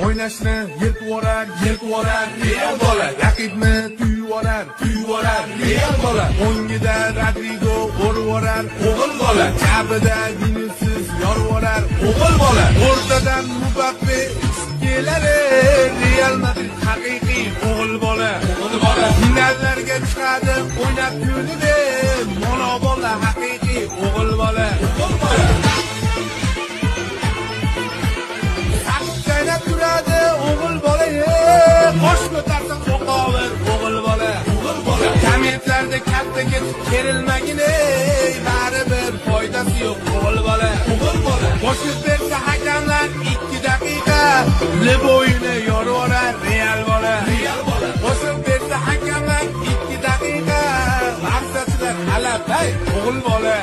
O'ynashni yeltvorar, Real bola. Raqibni tuyvorar, Real bola. O'ngida Rodrigo o'rvorar, o'g'il bola. Jabida Vinicius yorvorar, o'g'il bola. O'rtadan Mbappe keladi, Real Madrid haqiqiy o'g'il bola. Finallarga chiqadi, o'ynab kuldi, mono bola haqiqiy o'g'il bola. Saqqayna turadi o'g'il bola, bosh ko'tarsa qo'qover o'g'il bola. Kommentlarda katta ketib kerilmagin, baribir foydasi yo'q o'g'il bola. Boshib bersa hakamlar 2 daqiqa, Leboyni yorvorar Real bola. Boshib bersa hakamlar 2 daqiqa, maqsadchilar alab, o'g'il bola.